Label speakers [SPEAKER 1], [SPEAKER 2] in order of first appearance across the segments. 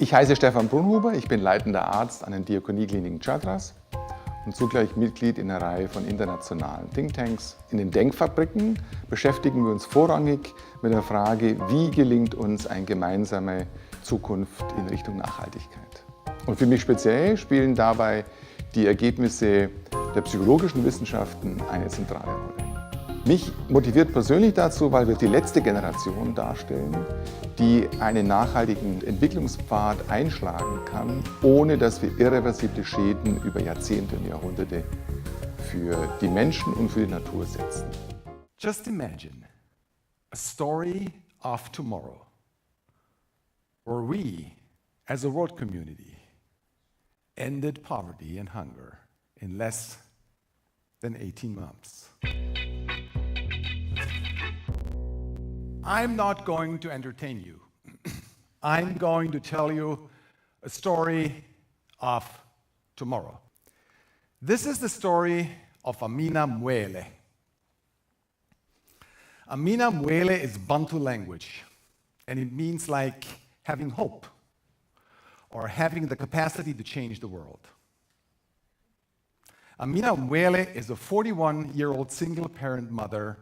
[SPEAKER 1] Ich heiße Stefan Brunnhuber, ich bin leitender Arzt an den Diakoniekliniken Chadras und zugleich Mitglied in einer Reihe von internationalen Thinktanks. In den Denkfabriken beschäftigen wir uns vorrangig mit der Frage, wie gelingt uns eine gemeinsame Zukunft in Richtung Nachhaltigkeit. Und für mich speziell spielen dabei die Ergebnisse der psychologischen Wissenschaften eine zentrale Rolle. Mich motiviert persönlich dazu, weil wir die letzte Generation darstellen, die einen nachhaltigen Entwicklungspfad einschlagen kann, ohne dass wir irreversible Schäden über Jahrzehnte und Jahrhunderte für die Menschen und für die Natur setzen.
[SPEAKER 2] Just imagine a story of tomorrow, where we, as a world community, ended poverty and hunger in less than 18 months. I'm not going to entertain you. I'm going to tell you a story of tomorrow. This is the story of Amina Mwele. Amina Mwele is Bantu language, and it means like having hope or having the capacity to change the world. Amina Mwele is a 41-year-old single-parent mother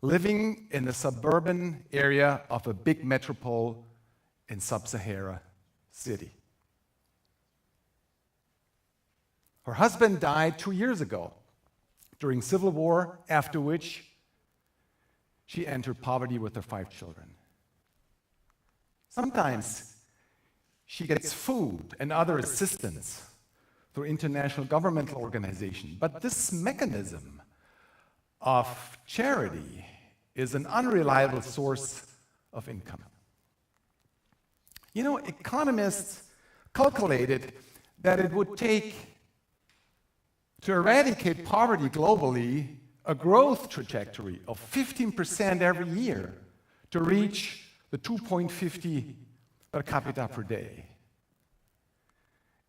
[SPEAKER 2] living in the suburban area of a big metropole in sub-Sahara city. Her husband died 2 years ago during civil war, after which she entered poverty with her 5 children. Sometimes she gets food and other assistance through international governmental organizations, but this mechanism of charity is an unreliable source of income. You know, economists calculated that it would take to eradicate poverty globally a growth trajectory of 15% every year to reach the 2.50 per capita per day.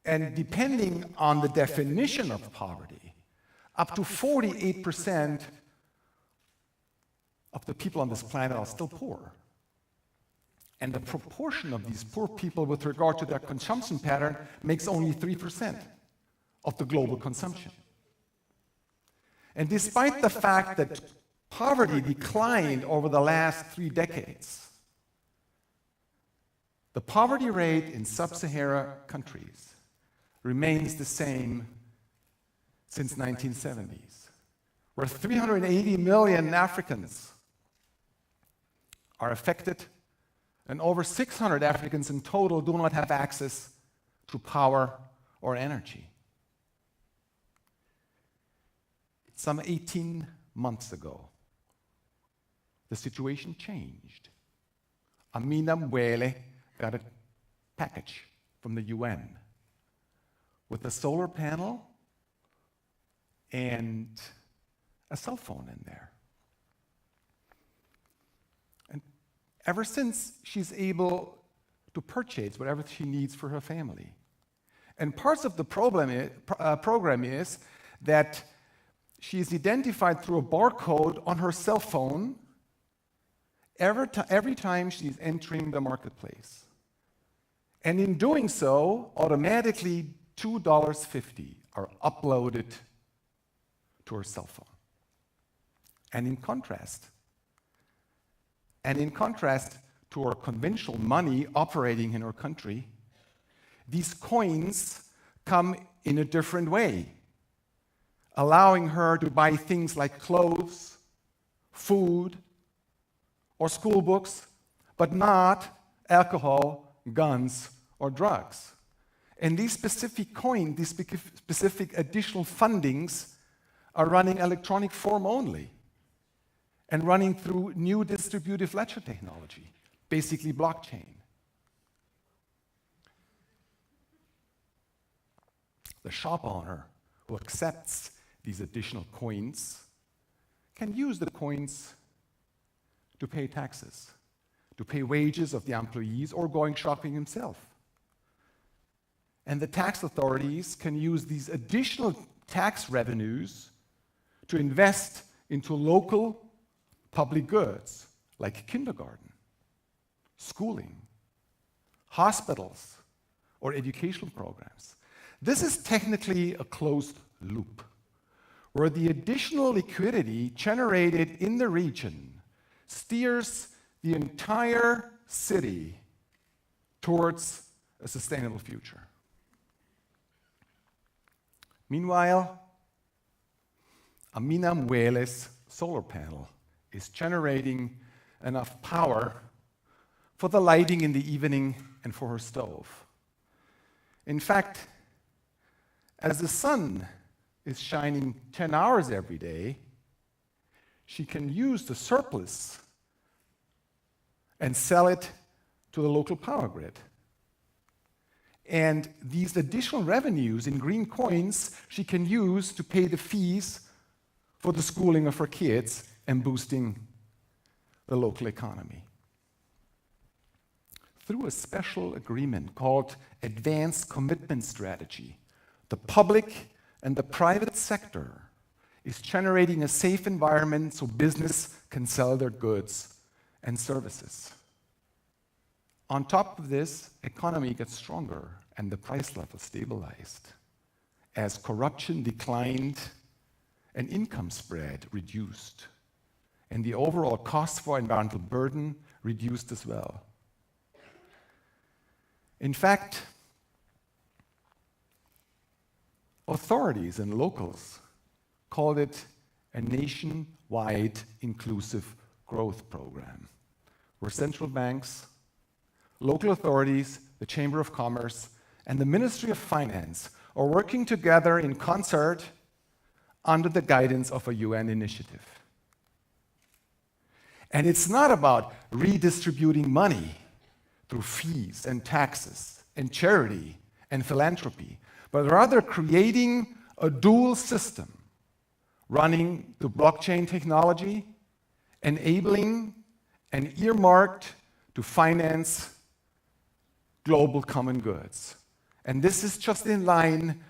[SPEAKER 2] And depending on the definition of poverty, up to 48% of the people on this planet are still poor. And the proportion of these poor people with regard to their consumption pattern makes only 3% of the global consumption. And despite the fact that poverty declined over the last 3 decades, the poverty rate in sub-Sahara countries remains the same since 1970s, where 380 million Africans are affected, and over 600 Africans in total do not have access to power or energy. Some 18 months ago, the situation changed. Amina Mwele got a package from the UN with a solar panel and a cell phone in there. And ever since, she's able to purchase whatever she needs for her family. And parts of the program is that she is identified through a barcode on her cell phone every time she's entering the marketplace. And in doing so, automatically $2.50 are uploaded to her cell phone. And in contrast to her conventional money operating in her country, these coins come in a different way, allowing her to buy things like clothes, food, or school books, but not alcohol, guns, or drugs. And these specific coins, these specific additional fundings are running electronic form only and running through new distributive ledger technology, basically blockchain. The shop owner who accepts these additional coins can use the coins to pay taxes, to pay wages of the employees, or going shopping himself. And the tax authorities can use these additional tax revenues to invest into local public goods like kindergarten, schooling, hospitals, or educational programs. This is technically a closed loop, where the additional liquidity generated in the region steers the entire city towards a sustainable future. Meanwhile, Amina Mwele's solar panel is generating enough power for the lighting in the evening and for her stove. In fact, as the sun is shining 10 hours every day, she can use the surplus and sell it to the local power grid. And these additional revenues in green coins she can use to pay the fees for the schooling of her kids and boosting the local economy. Through a special agreement called Advanced Commitment Strategy, the public and the private sector is generating a safe environment so business can sell their goods and services. On top of this, economy gets stronger and the price level stabilized as corruption declined and income spread reduced, and the overall cost for environmental burden reduced as well. In fact, authorities and locals called it a nationwide inclusive growth program, where central banks, local authorities, the Chamber of Commerce, and the Ministry of Finance are working together in concert under the guidance of a UN initiative. And it's not about redistributing money through fees and taxes and charity and philanthropy, but rather creating a dual system running the blockchain technology, enabling and earmarked to finance global common goods. And this is just in line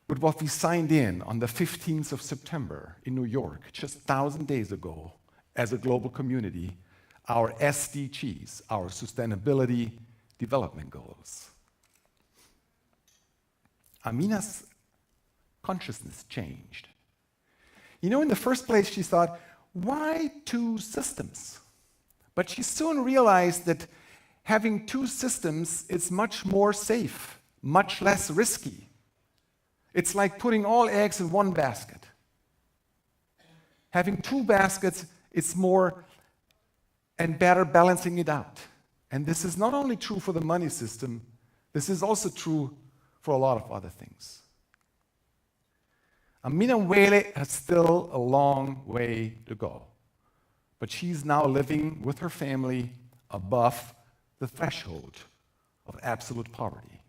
[SPEAKER 2] with what we signed in on the 15th of September in New York, just 1,000 days ago, as a global community, our SDGs, our Sustainability Development Goals. Amina's consciousness changed. You know, in the first place, she thought, why two systems? But she soon realized that having two systems is much more safe, much less risky. It's like putting all eggs in one basket. Having two baskets, it's more and better balancing it out. And this is not only true for the money system, this is also true for a lot of other things. Amina Mwele has still a long way to go, but she's now living with her family above the threshold of absolute poverty.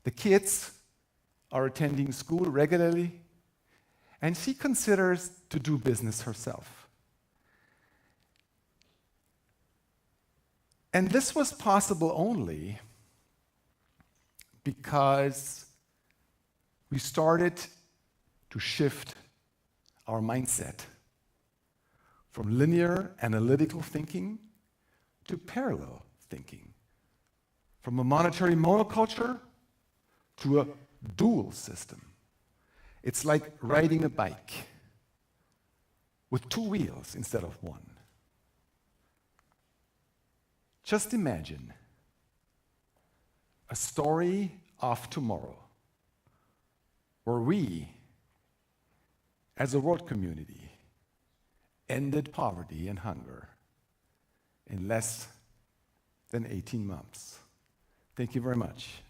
[SPEAKER 2] The kids are attending school regularly, and she considers to do business herself. And this was possible only because we started to shift our mindset from linear analytical thinking to parallel thinking, from a monetary monoculture to a dual system. It's like riding a bike with two wheels instead of one. Just imagine a story of tomorrow where we, as a world community, ended poverty and hunger in less than 18 months. Thank you very much.